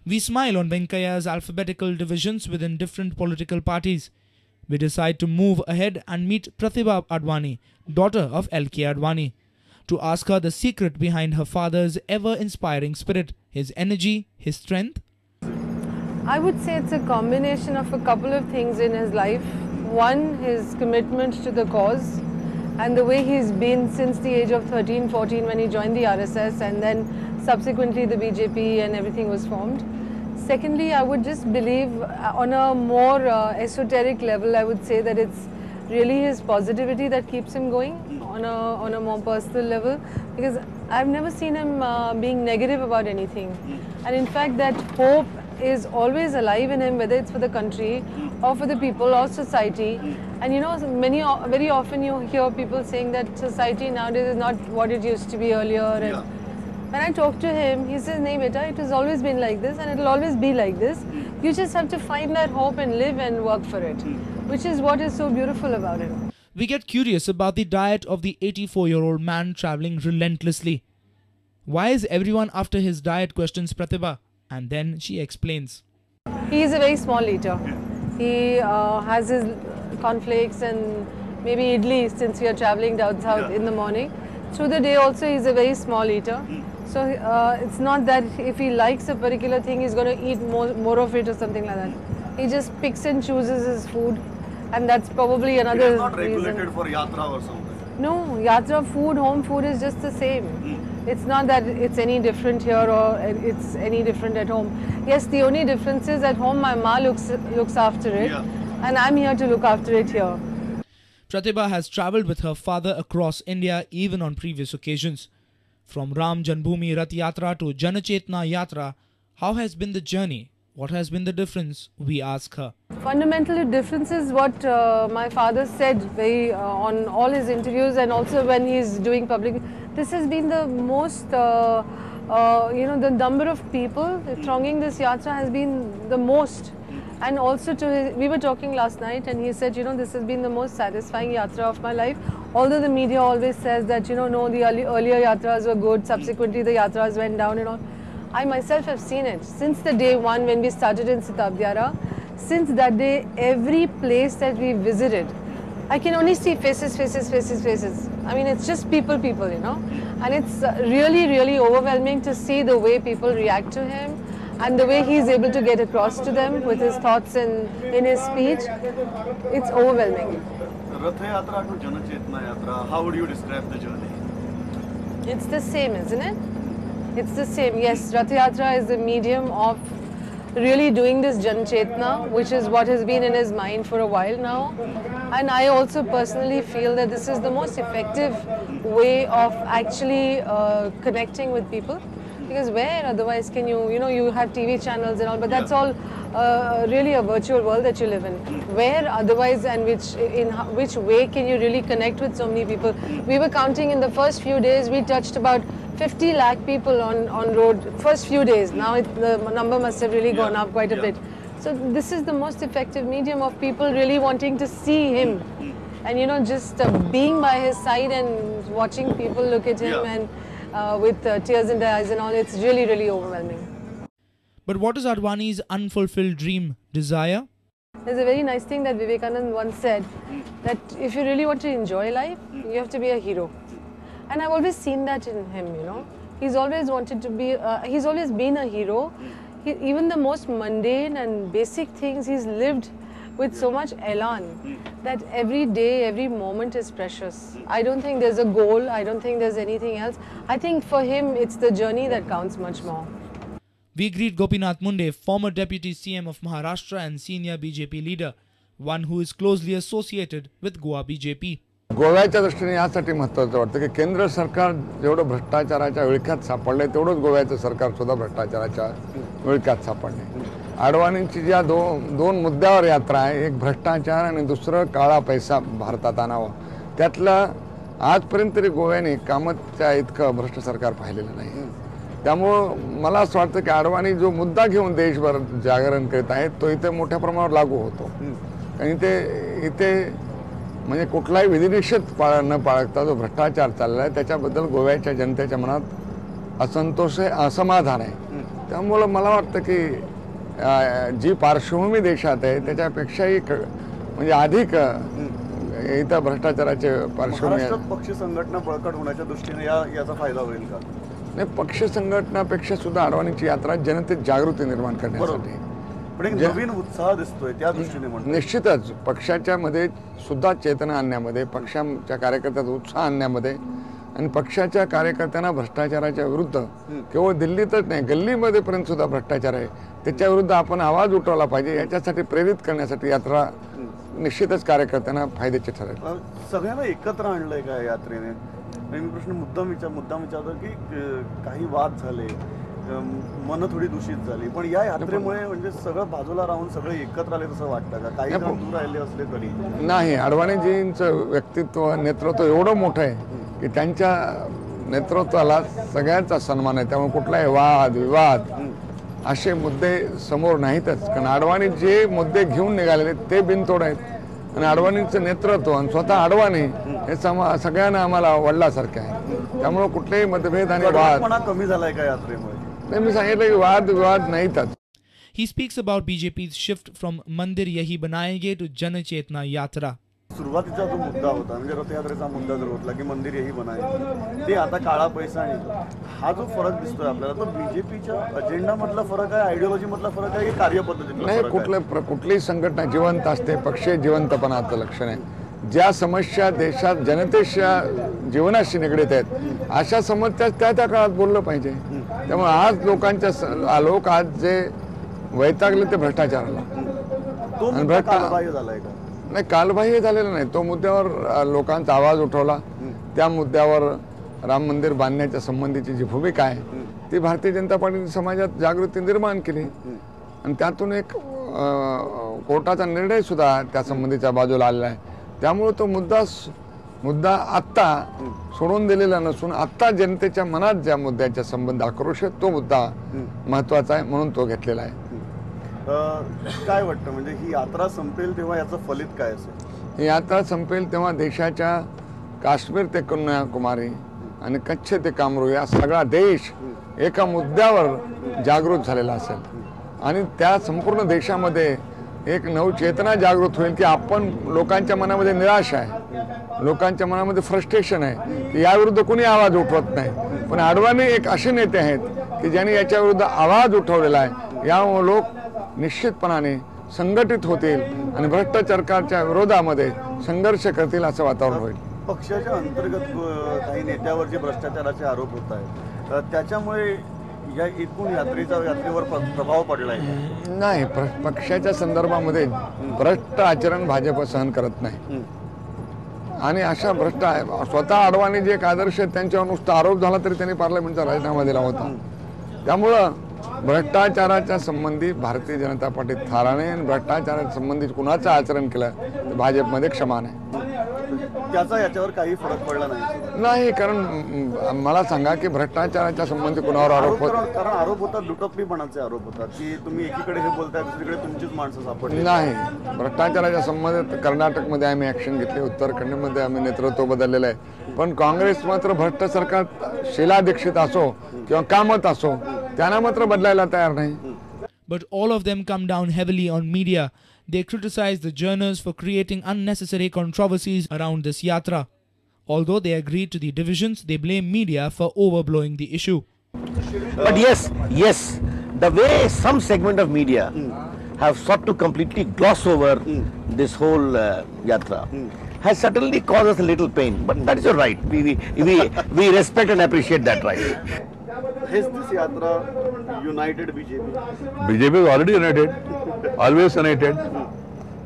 We smile on Venkaya's alphabetical divisions within different political parties. We decide to move ahead and meet Pratibha Advani, daughter of L.K. Advani, to ask her the secret behind her father's ever-inspiring spirit, his energy, his strength. I would say it's a combination of a couple of things in his life. One, his commitment to the cause and the way he's been since the age of 13, 14 when he joined the RSS, and then subsequently the BJP and everything was formed. Secondly, I would just believe on a more esoteric level, I would say that it's really his positivity that keeps him going on a more personal level, because I've never seen him being negative about anything. And in fact, that hope is always alive in him, whether it's for the country or for the people or society. And you know, very often you hear people saying that society nowadays is not what it used to be earlier. And when I talk to him, he says, "Nahi beta, it has always been like this and it will always be like this. You just have to find that hope and live and work for it," which is what is so beautiful about him. We get curious about the diet of the 84-year-old man travelling relentlessly. Why is everyone after his diet, questions Pratibha, and then she explains. He is a very small eater. He has his cornflakes and maybe idli since we are travelling down south in the morning. Through the day also he is a very small eater. So it's not that if he likes a particular thing he's going to eat more of it or something like that. He just picks and chooses his food, and that's probably another reason. It is not regulated for yatra or something? No, yatra food, home food is just the same. It's not that it's any different here or it's any different at home. Yes, the only difference is at home my ma looks after it, and I'm here to look after it here. Pratibha has travelled with her father across India even on previous occasions. From Ram Janmabhoomi Rath Yatra to Janachetna Yatra, how has been the journey? What has been the difference? We ask her. Fundamental difference is what my father said on all his interviews, and also when he's doing public. This has been the most, the number of people thronging this yatra has been the most. And also we were talking last night and he said, this has been the most satisfying yatra of my life. Although the media always says that, no, the earlier yatras were good, subsequently the yatras went down and all. I myself have seen it. Since the day one when we started in Sitabdyara, since that day, every place that we visited, I can only see faces, faces, faces, faces. I mean, it's just people, And it's really, really overwhelming to see the way people react to him and the way he's able to get across to them with his thoughts and in his speech. It's overwhelming. Rath Yatra to Janachetna Yatra, how would you describe the journey? It's the same, isn't it? It's the same. Yes, Rath Yatra is the medium of really doing this Janachetna, which is what has been in his mind for a while now. And I also personally feel that this is the most effective way of actually connecting with people. Because where otherwise can you have TV channels and all, but that's all really a virtual world that you live in. Where otherwise and in which way can you really connect with so many people? We were counting in the first few days, we touched about 50 lakh people on road, first few days. Now the number must have really gone up quite a bit. So this is the most effective medium of people really wanting to see him. And just being by his side and watching people look at him and with tears in their eyes and all, it's really, really overwhelming. But what is Advani's unfulfilled dream, desire? There's a very nice thing that Vivekanand once said, that if you really want to enjoy life, you have to be a hero. And I've always seen that in him, He's always wanted to be, he's always been a hero. Even the most mundane and basic things he's lived with so much elan that every day, every moment is precious. I don't think there's a goal, I don't think there's anything else. I think for him, it's the journey that counts much more. We greet Gopinath Munde, former Deputy CM of Maharashtra and senior BJP leader, one who is closely associated with Goa BJP. गोव्याच्या दृष्टीने यासाठी महत्त्वाचं वाटतं की केंद्र सरकार जेवढं भ्रष्टाचाराच्या विळख्यात सापडले तेवढंच गोव्याचं सरकार सुद्धा भ्रष्टाचाराच्या विळख्यात सापडले. अडवाणींची ज्या दोन मुद्द्यावर यात्रा आहे, एक भ्रष्टाचार आणि दुसरं काळा पैसा भारतात आणावा, त्यातलं आजपर्यंत तरी गोव्याने कामतच्या इतकं भ्रष्ट सरकार पाहिलेलं नाही. त्यामुळे मला असं वाटतं की अडवाणी जो मुद्दा घेऊन देशभर जागरण करीत आहेत तो इथे मोठ्या प्रमाणावर लागू होतो. आणि इथे म्हणजे कुठलाही विधिनिषेध न पाळता जो भ्रष्टाचार चालला आहे त्याच्याबद्दल गोव्याच्या जनतेच्या मनात असंतोष आहे, असमाधान आहे. त्यामुळं मला वाटतं की जी पार्श्वभूमी देशात आहे त्याच्यापेक्षाही म्हणजे अधिक इथं भ्रष्टाचाराचे पार्श्वभूमी आहे. महाराष्ट्रात पक्ष संघटना बळकट होण्याच्या दृष्टीने याचा फायदा होईल का? नाही, पक्ष संघटनापेक्षा सुद्धा अडवाणीची यात्रा जनतेत जागृती निर्माण करण्यासाठी पण एक नवीन उत्साह दिसतोय त्या दृष्टीने म्हणतो. निश्चितच पक्षाच्या मध्ये सुद्धा चेतना आणण्यामध्ये, पक्षाच्या कार्यकर्त्याचा उत्साह आणण्यामध्ये आणि पक्षाच्या कार्यकर्त्यांना भ्रष्टाचाराच्या विरुद्ध केवळ दिल्लीतच नाही गल्लीमध्ये पर्यंत सुद्धा भ्रष्टाचार आहे त्याच्या विरुद्ध आपण आवाज उठवला पाहिजे याच्यासाठी प्रेरित करण्यासाठी यात्रा निश्चितच कार्यकर्त्यांना फायद्याची ठरेल. सगळ्यांना एकत्र आणलंय का यात्रेने? मी प्रश्न मुद्दाम विचारतो की काही वाद झाले, मन थोडी दूषित झाली, पण या यात्रेमुळे म्हणजे सगळं बाजूला राहून सगळे एकत्र आले तसं वाटतं का? काही दूर राहिले असले तरी नाही. अडवाणीजींचं व्यक्तित्व नेतृत्व एवढं मोठं आहे की त्यांच्या नेतृत्वाला सगळ्यांचा सन्मान आहे. त्यामुळे कुठलाही वाद विवाद असे मुद्दे समोर नाहीतच. कारण अडवाणी जे मुद्दे घेऊन निघालेले ते बिनतोड आहेत आणि अडवाणींचं नेतृत्व आणि स्वतः अडवाणी हे सगळ्यांना आम्हाला वडिलासारखे आहे. त्यामुळे कुठलेही मतभेद आणि वाद कमी झालाय का यात्रेमुळे? नाही, मी सांगितलं की वाद विवाद नाहीतच. He speaks about BJP's shift from Mandir Yahi Banayenge to Jan Chetna Yatra. सुरुवातीचा जो मुद्दा होता म्हणजे रथयात्रेचा मुद्दा जर होता की मंदिर यही बनायचं, ते आता काळा पैसा आणि हा जो फरक दिसतोय आपल्याला, तो बीजेपीच्या अजेंडा मधला फरक आहे, आयडिओलॉजी मधला फरक आहे की कार्यपद्धतीतला नाही? फरक आहे? कुठलीही संघटना जिवंत असते, पक्ष जिवंतपणाचं लक्षण आहे. ज्या समस्या देशात जनतेच्या जीवनाशी निगडीत आहेत अशा समस्या त्या काळात बोललं पाहिजे. त्यामुळे आज लोक आज जे वैतागले ते भ्रष्टाचाराला, तो मुद्दा कालबाह्य झालाय का? नाही, कालबाह्य झालेला नाही. तो मुद्द्यावर लोकांचा आवाज उठवला. त्या मुद्द्यावर राम मंदिर बांधण्याच्या संबंधीची जी भूमिका आहे ती भारतीय जनता पार्टीने समाजात जागृती निर्माण केली आणि त्यातून एक कोर्टाचा निर्णय सुद्धा त्या संबंधीच्या बाजूला आलेला आहे. त्यामुळे तो मुद्दा आत्ता सोडून दिलेला नसून आत्ता जनतेच्या मनात ज्या मुद्द्याच्या संबंध आक्रोश आहे तो मुद्दा महत्वाचा आहे म्हणून तो घेतलेला आहे. काय वाटतं म्हणजे ही यात्रा संपेल तेव्हा याचं फलित काय असेल? ही यात्रा संपेल तेव्हा देशाच्या काश्मीर ते कन्याकुमारी आणि कच्छ ते कामरू या सगळा देश एका मुद्द्यावर जागृत झालेला असेल आणि त्या संपूर्ण देशामध्ये एक नवचेतना जागृत होईल की आपण लोकांच्या मनामध्ये निराशा आहे, लोकांच्या मनामध्ये फ्रस्ट्रेशन आहे की याविरुद्ध कोणी आवाज उठवत नाही. पण अडवाणी एक असे नेते आहेत की ज्यांनी याच्या विरुद्ध आवाज उठवलेला आहे. यामुळे लोक निश्चितपणाने संघटित होतील आणि भ्रष्टाचाराच्या विरोधामध्ये संघर्ष करतील असं वातावरण होईल. पक्षाच्या अंतर्गत काही नेत्यावर जे भ्रष्टाचाराचे आरोप होत आहेत त्याच्यामुळे या एकूण यात्रेवर प्रभाव पडलाय? नाही, पक्षाच्या संदर्भामध्ये भ्रष्ट आचरण भाजप सहन करत नाही आणि अशा स्वतः अडवाणी जे एक आदर्श आहेत त्यांच्यावर नुसता आरोप झाला तरी त्यांनी पार्लमेंटचा राजीनामा दिला होता. त्यामुळं भ्रष्टाचाराच्या संबंधी भारतीय जनता पार्टी थाराने आणि भ्रष्टाचाराच्या संबंधित कुणाचं आचरण केलं तर भाजपमध्ये क्षमा नाही. त्याचा याच्यावर काही फरक पडला नाही. कारण मला सांगा की भ्रष्टाचाराच्या संबंधी कुणावर आरोप होत? कारण आरोप होतात दुटप्पीपणाचे आरोप होतात की तुम्ही एकीकडे हे बोलताय दुसरीकडे तुमचीच माणसं सापडली. नाही, भ्रष्टाचाराच्या संबंधित कर्नाटकमध्ये आम्ही ऍक्शन घेतली, उत्तराखंडमध्ये आम्ही नेतृत्व बदललेलं आहे. पण काँग्रेस मात्र भ्रष्ट सरकार शीला दीक्षित असो किंवा कामत असो त्यांना मात्र बदलायला तयार नाही. But all of them come down heavily on media. They criticize the journalists for creating unnecessary controversies around this yatra. Although they agree to the divisions, they blame media for overblowing the issue. But yes, the way some segment of media have sought to completely gloss over this whole yatra has certainly caused us a little pain. But that is your right. We respect and appreciate that right. Is this yatra united BJP? BJP is already united, always united.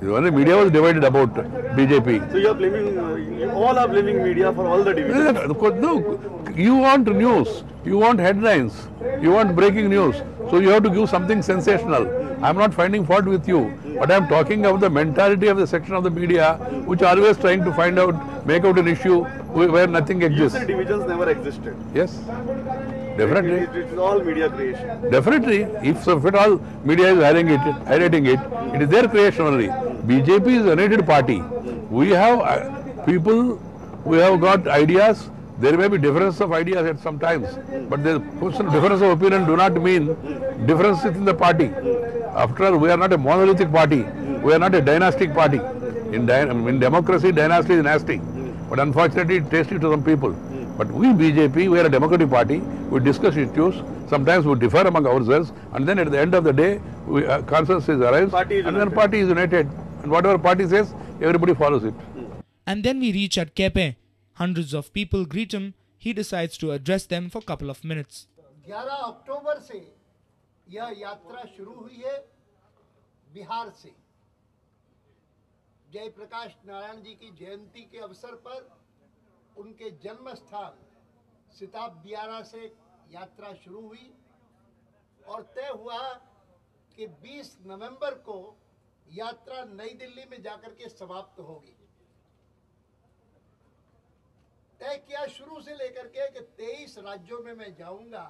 The media was divided about BJP. So you are blaming, you all are blaming media for all the divisions. Of course, no. You want news, you want headlines, you want breaking news. So you have to give something sensational. I am not finding fault with you, but I am talking about the mentality of the section of the media which are always trying to make out an issue where nothing exists. You said divisions never existed. Yes. Definitely. It is all media creation. Definitely. If at all media is highlighting it, it is their creation only. BJP is a united party. We have people, we have got ideas, There may be difference of ideas at some times, but the difference of opinion do not mean difference within the party. After all, we are not a monolithic party. We are not a dynastic party. In democracy, dynasty is nasty, but unfortunately, it tasty to some people. But we BJP, we are a democratic party. We discuss issues. Sometimes we differ among ourselves, and then at the end of the day, consensus arrives, and then party is united. And whatever party says, everybody follows it. And then we reach at Kepe. Hundreds of people greet him. He decides to address them for a couple of minutes. 11 अक्टूबर से यह यात्रा शुरू हुई है बिहार से। जयप्रकाश नारायण जी की जयंती के अवसर पर उनके जन्म स्थान सिताब दियारा से यात्रा शुरू हुई और तय हुआ कि 20 नवंबर को यात्रा नई दिल्ली में जाकर के समाप्त होगी। तय किया शुरू से लेकर के कि 23 राज्यों में मैं जाऊंगा,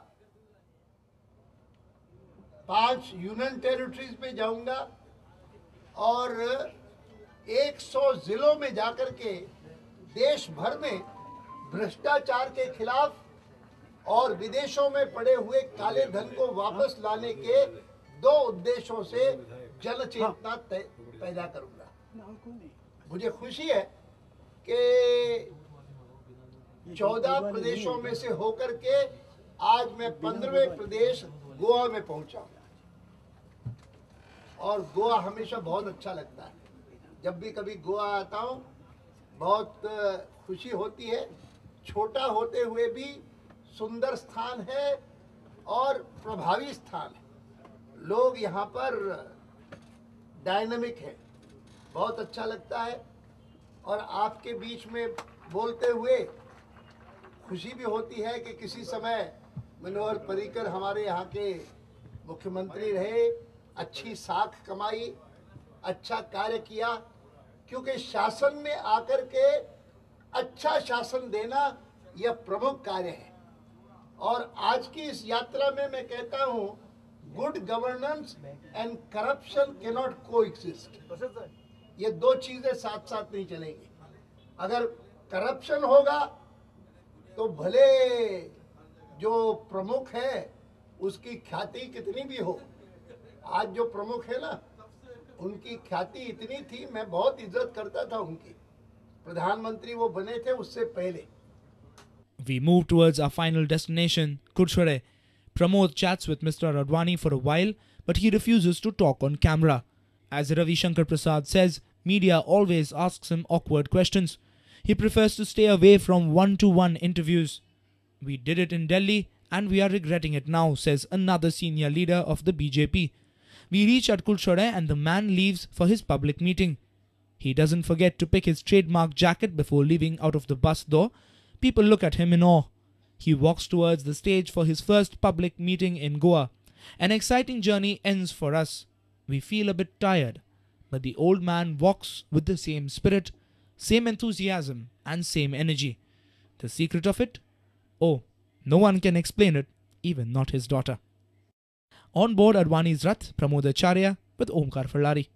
5 यूनियन टेरिटरीज में जाऊंगा और 100 जिलों में जाकर के देश भर में भ्रष्टाचार के खिलाफ और विदेशों में पड़े हुए काले धन को वापस लाने के 2 उद्देश्यों से जन चेतना पैदा करूंगा। मुझे खुशी है कि 14 प्रदेशों में से होकर के आज मैं 15वें प्रदेश गोवा में पहुंचा हूं और गोवा हमेशा बहुत अच्छा लगता है। जब भी कभी गोवा आता हूं बहुत खुशी होती है। छोटा होते हुए भी सुंदर स्थान है और प्रभावी स्थान है। लोग यहाँ पर डायनामिक है, बहुत अच्छा लगता है और आपके बीच में बोलते हुए खुशी भी होती है कि किसी समय मनोहर पर्रिकर हमारे यहाँ के मुख्यमंत्री रहे, अच्छी साख कमाई, अच्छा कार्य किया, क्योंकि शासन में आकर के अच्छा शासन देना यह प्रमुख कार्य है। और आज की इस यात्रा में मैं कहता हूँ good governance and corruption can not coexist. ये 2 चीजें साथ साथ नहीं चलेंगी। अगर करप्शन होगा तो भले जो प्रमुख है उसकी ख्याति कितनी भी हो, आज जो प्रमुख है ना उनकी ख्याति इतनी थी, मैं बहुत इज्जत करता था उनकी। प्रधानमंत्री वो बने थे उससे पहले। We move towards our final destination, Kurchhare. Pramod chats with Mr. Advani for a while, but he refuses to talk on camera. As Ravi Shankar Prasad says, media always asks him awkward questions. He prefers to stay away from one-to-one interviews. We did it in Delhi and we are regretting it now, says another senior leader of the BJP. We reach at Kulchhore and the man leaves for his public meeting. He doesn't forget to pick his trademark jacket before leaving out of the bus door. People look at him in awe. He walks towards the stage for his first public meeting in Goa. An exciting journey ends for us. We feel a bit tired, but the old man walks with the same spirit, same enthusiasm and same energy. The secret of it? Oh, no one can explain it, even not his daughter. On board Advani's Rath, Pramod Acharya with Omkar Farlari.